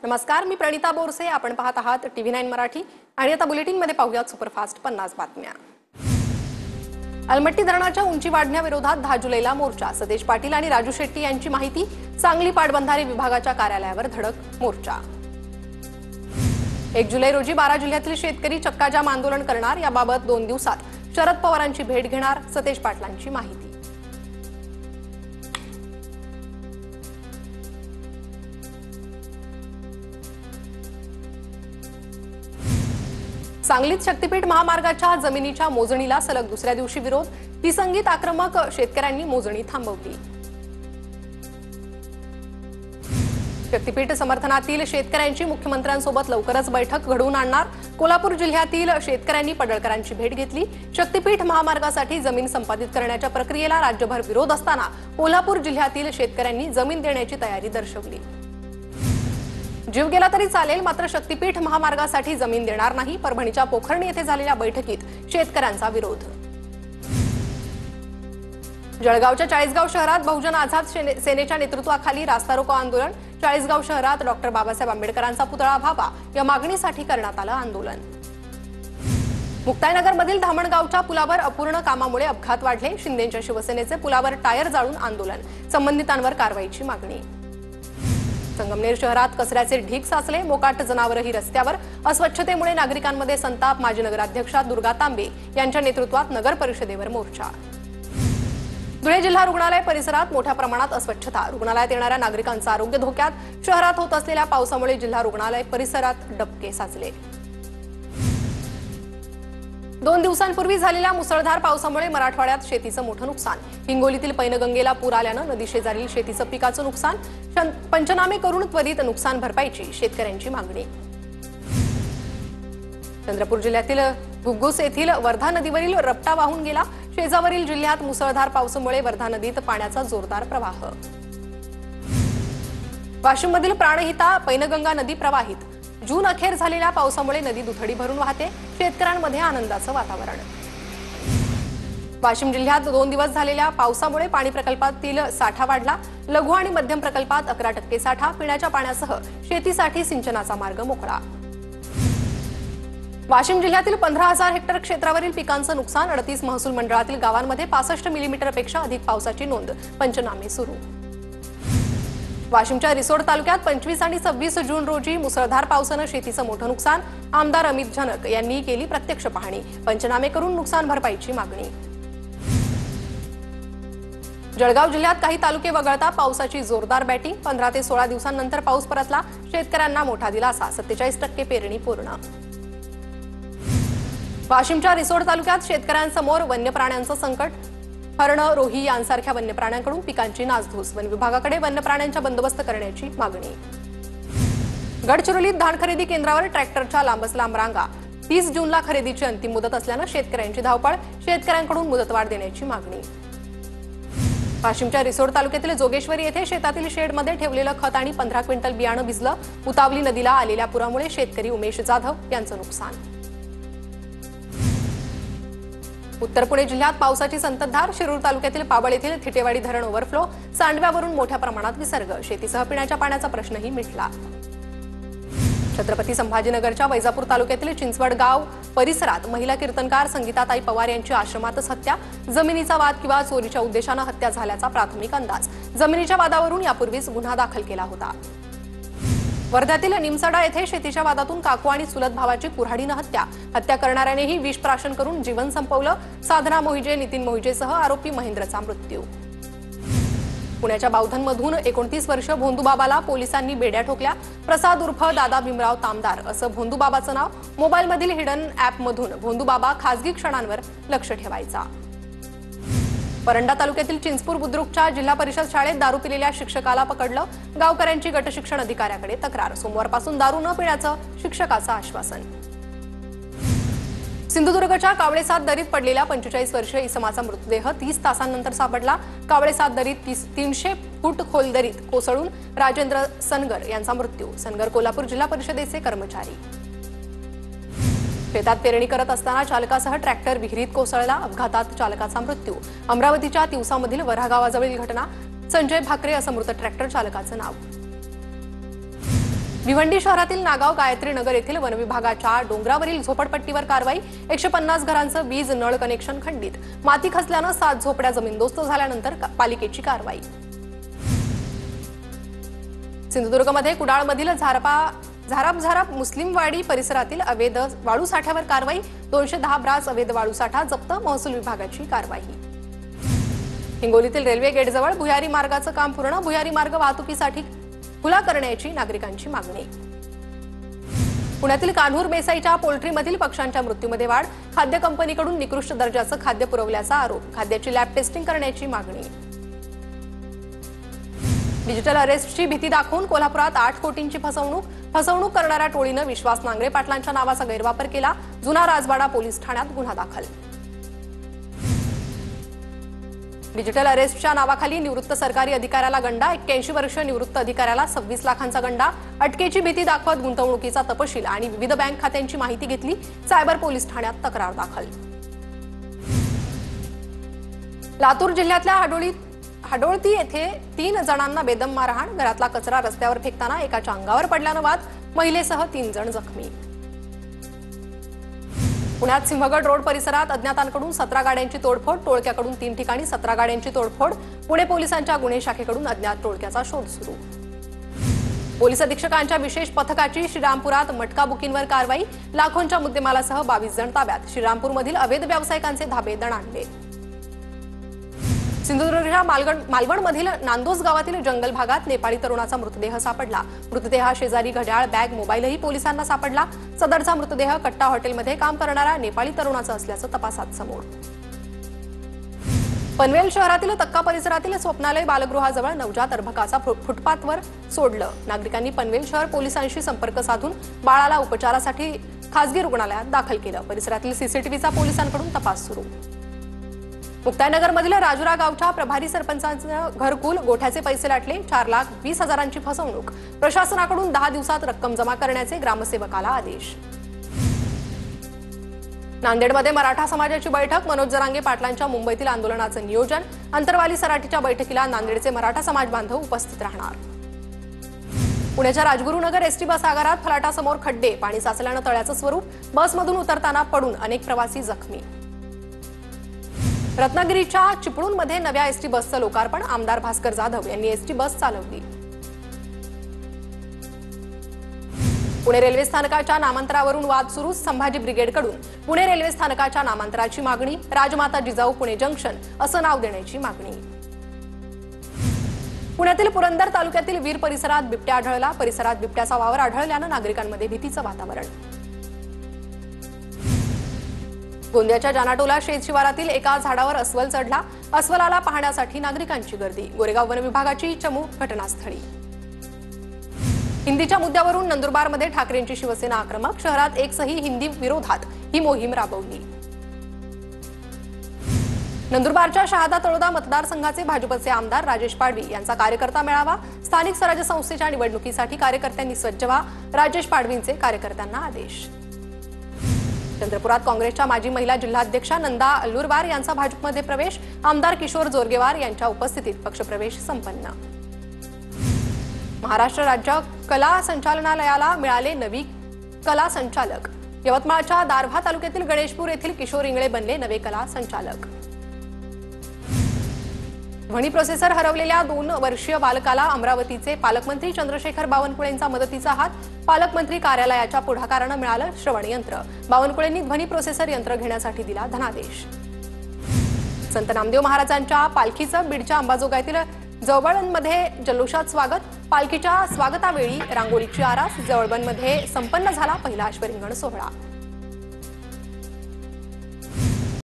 नमस्कार, मी प्रणिता बोरसे. आपण पाहत आहात TV9 मराठी आणि आता बुलेटिनमध्ये पाहूयात सुपरफास्ट 50 बातम्या. अलमट्टी धरणाच्या उंची वाढण्याविरोधात 10 जुलैला मोर्चा. सतेज पाटील आणि राजू शेट्टी यांची माहिती. सांगली पाटबंधारे विभागाच्या कार्यालयावर धडक मोर्चा. 1 जुलै रोजी 12 जिल्ह्यातील शेतकरी चक्काजाम आंदोलन करणार. याबाबत 2 दिवसात शरद पवारांची भेट घेणार. सतेज पाटलांची माहिती. सांगलीत शक्तीपीठ महामार्गाच्या जमिनीच्या मोजणीला सलग दुसऱ्या दिवशी विरोध. तिसंगीत आक्रमक शेतकऱ्यांनी मोजणी थांबवली. शक्तीपीठ समर्थनातील शेतकऱ्यांची मुख्यमंत्र्यांसोबत लवकरच बैठक घडवून आणणार. कोल्हापूर जिल्ह्यातील शेतकऱ्यांनी पडळकरांची भेट घेतली. शक्तीपीठ महामार्गासाठी जमीन संपादित करण्याच्या प्रक्रियेला राज्यभर विरोध असताना कोल्हापूर जिल्ह्यातील शेतकऱ्यांनी जमीन देण्याची तयारी दर्शवली. जीव गेला तरी चालेल, मात्र शक्तीपीठ महामार्गासाठी जमीन देणार नाही. परभणीच्या पोखर्णी येथे झालेल्या बैठकीत शेतकऱ्यांचा विरोध. जळगावच्या चाळीसगाव शहरात बहुजन आझाद सेनेच्या नेतृत्वाखाली रास्ता रोको आंदोलन. चाळीसगाव शहरात डॉक्टर बाबासाहेब आंबेडकरांचा पुतळा व्हावा या मागणीसाठी करण्यात आलं आंदोलन. मुक्ताईनगरमधील धामणगावच्या पुलावर अपूर्ण कामामुळे अपघात वाढले. शिंदेच्या शिवसेनेचे पुलावर टायर जाळून आंदोलन. संबंधितांवर कारवाईची मागणी. संगमनेर शहरात कचऱ्याचे ढीग साचले. मोकाट जनावरही रस्त्यावर. अस्वच्छतेमुळे नागरिकांमध्ये संताप. माजी नगराध्यक्षा दुर्गा तांबे यांच्या नेतृत्वात नगर परिषदेवर मोर्चा. धुळे जिल्हा रुग्णालय परिसरात मोठ्या प्रमाणात अस्वच्छता. रुग्णालयात येणाऱ्या नागरिकांचं आरोग्य धोक्यात. शहरात होत असलेल्या पावसामुळे जिल्हा रुग्णालय परिसरात डबके साचले. 2 दिवसांपूर्वी झालेल्या मुसळधार पावसामुळे मराठवाड्यात शेतीचं मोठं नुकसान. हिंगोलीतील पैनगंगेला पूर आल्यानं नदीशेजारील शेतीचं पिकाचं नुकसान. पंचनामे करून त्वरित नुकसान भरपाईची शेतकऱ्यांची मागणी. चंद्रपूर जिल्ह्यातील घुग्गुस येथील वर्धा नदीवरील रपटा वाहून गेला. शेजावरील जिल्ह्यात मुसळधार पावसामुळे वर्धा नदीत पाण्याचा जोरदार प्रवाह. वाशिममधील प्राणहिता पैनगंगा नदी प्रवाहित. जून अखेर झालेल्या पावसामुळे नदी दुथडी भरून वाहते. शेतकऱ्यांमध्ये आनंदाचं वातावरण. वाशिम जिल्ह्यात 2 दिवस झालेल्या पावसामुळे पाणी प्रकल्पातील साठा वाढला. लघु आणि मध्यम प्रकल्पात 11% साठा. पिण्याच्या पाण्यासह शेतीसाठी सिंचनाचा मार्ग मोकळा. वाशिम जिल्ह्यातील 15,000 हेक्टर क्षेत्रावरील पिकांचं नुकसान. 38 महसूल मंडळातील गावांमध्ये 65 मिलीमीटरपेक्षा अधिक पावसाची नोंद. पंचनामे सुरू. वाशिमच्या रिसोड तालुक्यात 25 आणि 26 जून रोजी मुसळधार पावसानं शेतीचं मोठं नुकसान. आमदार अमित जनक यांनी केली प्रत्यक्ष पाहणी. पंचनामे करून नुकसान भरपाईची मागणी. जळगाव जिल्ह्यात काही तालुके वगळता पावसाची जोरदार बॅटिंग. 15 ते 16 दिवसांनंतर पाऊस परतला. शेतकऱ्यांना मोठा दिलासा. 47% पेरणी पूर्ण. वाशिमच्या रिसोड तालुक्यात शेतकऱ्यांसमोर वन्य प्राण्यांचं संकट. हरण, रोही यांसारख्या वन्य प्राण्यांकडून पिकांची नासधूस. वन विभागाकडे वन्य प्राण्यांचा बंदोबस्त करण्याची मागणी. गडचिरोलीत धान खरेदी केंद्रावर ट्रॅक्टरच्या लांबच लांब रांगा. 30 जूनला खरेदीची अंतिम मुदत असल्यानं शेतकऱ्यांची धावपळ. शेतकऱ्यांकडून मुदतवाढ देण्याची मागणी. वाशिमच्या रिसोड तालुक्यातील जोगेश्वरी येथे शेतातील शेडमध्ये ठेवलेलं खत आणि 15 क्विंटल बियाणं भिजलं. उतावली नदीला आलेल्या पुरामुळे शेतकरी उमेश जाधव यांचं नुकसान. उत्तर पुणे जिल्ह्यात पावसाची संततधार. शिरूर तालुक्यातील पाबळ येथील थिटेवाडी धरण ओव्हरफ्लो. सांडव्यावरून मोठ्या प्रमाणात विसर्ग. शेतीसह पिण्याच्या पाण्याचा प्रश्नही मिटला. छत्रपती संभाजीनगरच्या वैजापूर तालुक्यातील चिंचवड गाव परिसरात महिला कीर्तनकार संगीताताई पवार यांची आश्रमातच हत्या. जमिनीचा वाद किंवा चोरीच्या उद्देशानं हत्या झाल्याचा प्राथमिक अंदाज. जमिनीच्या वादावरून यापूर्वीच गुन्हा दाखल केला होता. वर्ध्यातील निमसडा येथे शेतीच्या वादातून काकू आणि चुलत भावाची कुऱ्हाडीनं हत्या. हत्या करणाऱ्यानेही विष प्राशन करून जीवन संपवलं. साधना मोहिजे, नितीन मोहिजेसह आरोपी महेंद्रचा मृत्यू. पुण्याच्या बावधनमधून 29 वर्ष भोंदूबाबाला पोलिसांनी बेड्या ठोकल्या. प्रसाद उर्फ दादा भीमराव तामदार असं भोंदूबाबाचं नाव. मोबाईलमधील हिडन ॲपमधून भोंदूबाबा खासगी क्षणांवर लक्ष ठेवायचा. परंडा तालुक्यातील चिंचपूर बुद्रुकच्या जिल्हा परिषद शाळेत दारू पिलेल्या शिक्षकाला पकडलं. गावकऱ्यांची गट शिक्षण अधिकाऱ्याकडे तक्रार. सोमवारपासून दारू न पिण्याचं शिक्षकाचं आश्वासन. सिंधुदुर्गच्या कावळेसाद दरीत पडलेला 45 वर्षीय इसमाचा मृतदेह 30 तासांनंतर सापडला. कावळेसाद दरीत 300 फूट खोल दरीत कोसळून राजेंद्र सनगर यांचा मृत्यू. सनगर कोल्हापूर जिल्हा परिषदेचे कर्मचारी. शेतात पेरणी करत असताना चालकासह ट्रॅक्टर विहिरीत कोसळला. अपघातात चालकाचा मृत्यू. अमरावतीच्या तिवसामधील वऱ्हा गावाजवळील घटना. संजय भाकरे असं मृत ट्रॅक्टर चालकाचं नाव. भिवंडी शहरातील नागाव गायत्री नगर येथील वनविभागाच्या डोंगरावरील झोपडपट्टीवर कारवाई। 150 घरांचं वीज नळ कनेक्शन खंडित। माती खचल्यानं 7 झोपड्या जमीनदोस्त झाल्यानंतर पालिकेची कारवाई। सिंधुदुर्गमध्ये कुडाळमधील झाराप मुस्लिमवाडी परिसरातील अवैध वाळू साठ्यावर कारवाई। 210 ब्रास अवैध वाळू साठा जप्त। महसूल विभागाची कारवाई। हिंगोलीतील रेल्वे गेटजवळ भुयारी मार्गाचं काम पूर्ण। भुयारी मार्ग वाहतुकीसाठी खुला करण्याची नागरिकांची मागणी। पुण्यातील कान्हूर मेसाईच्या पोल्ट्रीमधील पक्ष्यांच्या मृत्यूमध्ये वाढ। खाद्य कंपनीकडून निकृष्ट दर्जाचं खाद्य पुरवल्याचा आरोप। खाद्याची लॅब टेस्टिंग करण्याची मागणी। डिजिटल अरेस्टची भीती दाखवून कोल्हापुरात 8 कोटींची फसवणूक करणाऱ्या टोळीनं विश्वास नांगरे पाटलांच्या नावाचा गैरवापर केला। जुना राजवाडा पोलीस ठाण्यात गुन्हा दाखल। डिजिटल अरेस्टच्या नावाखाली निवृत्त सरकारी अधिकाऱ्याला गंडा। 81 वर्षीय निवृत्त अधिकाऱ्याला 26 लाखांचा गंडा। अटकेची भीती दाखवत गुंतवणुकीचा तपशील आणि विविध बँक खात्यांची माहिती घेतली। सायबर पोलीस ठाण्यात तक्रार दाखल। लातूर जिल्ह्यातल्या हाडोळती येथे 3 जणांना बेदम मारहाण। घरातला कचरा रस्त्यावर फेकताना एकाच्या अंगावर पडल्यानं वाद। महिलेसह 3 जण जखमी। पुण्यात सिंहगड रोड परिसरात अज्ञातांकडून 17 गाड्यांची तोडफोड। टोळक्याकडून 3 ठिकाणी 17 गाड्यांची तोडफोड। पुणे पोलिसांच्या गुन्हे शाखेकडून अज्ञात टोळक्याचा शोध सुरू। पोलीस अधीक्षकांच्या विशेष पथकाची श्रीरामपुरात मटका बुकींवर कारवाई। लाखोंच्या मुद्देमालासह 22 जण ताब्यात। श्रीरामपूरमधील अवैध व्यावसायिकांचे धाबे दणाणले। सिंधुदुर्गच्या मालवणमधील नांदोस गावातील जंगल भागात नेपाळी तरुणाचा मृतदेह सापडला। मृतदेहाशेजारी घड्याळ, बॅग, मोबाईलही पोलिसांना सापडला। सदरचा मृतदेह कट्टा हॉटेलमध्ये काम करणाऱ्या नेपाळी तरुणाचा असल्याचं तपासात समोर। पनवेल शहरातील तक्का परिसरातील स्वप्नालय बालगृहाजवळ नवजात अर्भकाचा फुटपाथवर सोडलं। नागरिकांनी पनवेल शहर पोलिसांशी संपर्क साधून बाळाला उपचारासाठी खासगी रुग्णालयात दाखल केलं। परिसरातील सीसीटीव्हीचा पोलिसांकडून तपास सुरू। मुक्ताईनगरमधील राजुरा गावच्या प्रभारी सरपंचाचं घरकुल गोठ्याचे पैसे लाटले। 4,20,000ची फसवणूक। प्रशासनाकडून 10 दिवसात रक्कम जमा करण्याचे ग्रामसेवकाला आदेश। नांदेडमध्ये मराठा समाजाची बैठक। मनोज जरांगे पाटलांच्या मुंबईतील आंदोलनाचं नियोजन। अंतरवाली सराटीच्या बैठकीला नांदेडचे मराठा समाज बांधव उपस्थित राहणार। पुण्याच्या राजगुरुनगर एसटी बस आगारात फलाटासमोर खड्डे। पाणी साचल्यानं तळ्याचं स्वरूप। बसमधून उतरताना पडून अनेक प्रवासी जखमी। रत्नागिरीच्या चिपळूणमध्ये नव्या एसटी बसचं लोकार्पण। आमदार भास्कर जाधव यांनी एसटी बस चालवली। पुणे रेल्वे स्थानकाच्या नामांतरावरून वाद सुरू। संभाजी ब्रिगेडकडून पुणे रेल्वे स्थानकाच्या नामांतराची मागणी। राजमाता जिजाऊ पुणे जंक्शन असं नाव देण्याची मागणी। पुण्यातील पुरंदर तालुक्यातील वीर परिसरात बिबट्या आढळला। परिसरात बिबट्याचा वावर आढळल्यानं नागरिकांमध्ये भीतीचं वातावरण। गोंदियाच्या जानाटोला शेत शिवारातील एका झाडावर अस्वल चढला। अस्वलाला पाहण्यासाठी नागरिकांची गर्दी। गोरेगाव वन विभागाची चमू घटनास्थळी। हिंदीच्या मुद्द्यावरून नंदुरबारमध्ये ठाकरेंची शिवसेना आक्रमक। शहरात एक सही हिंदी विरोधात ही मोहीम राबवली। नंदुरबारच्या शहादा तळोदा मतदारसंघाचे भाजपचे आमदार राजेश पाडवी यांचा कार्यकर्ता मेळावा। स्थानिक स्वराज्य संस्थेच्या निवडणुकीसाठी कार्यकर्त्यांनी सज्ज व्हा। राजेश पाडवींचे कार्यकर्त्यांना आदेश। चंद्रपुरात काँग्रेसच्या माजी महिला जिल्हाध्यक्षा नंदा अल्लुरवार यांचा भाजपमध्ये प्रवेश। आमदार किशोर जोरगेवार यांच्या उपस्थितीत पक्षप्रवेश संपन्न। महाराष्ट्र राज्य कला संचालनालयाला मिळाले नवी कला संचालक। यवतमाळच्या दारव्हा तालुक्यातील गणेशपूर येथील किशोर इंगळे बनले नवे कला संचालक। ध्वनी प्रोसेसर हरवलेल्या 2 वर्षीय बालकाला अमरावतीचे पालकमंत्री चंद्रशेखर बावनकुळेंचा मदतीचा हात। पालकमंत्री कार्यालयाच्या पुढाकारानं मिळालं श्रवण यंत्र। बावनकुळेंनी ध्वनी प्रोसेसर यंत्र घेण्यासाठी दिला धनादेश। संत नामदेव महाराजांच्या पालखीचं बीडच्या अंबाजोगाईतील जवळबनमध्ये जल्लोषात स्वागत। पालखीच्या स्वागतावेळी रांगोळीची आरास। जवळबनमध्ये संपन्न झाला पहिला अश्वरिंगण सोहळा।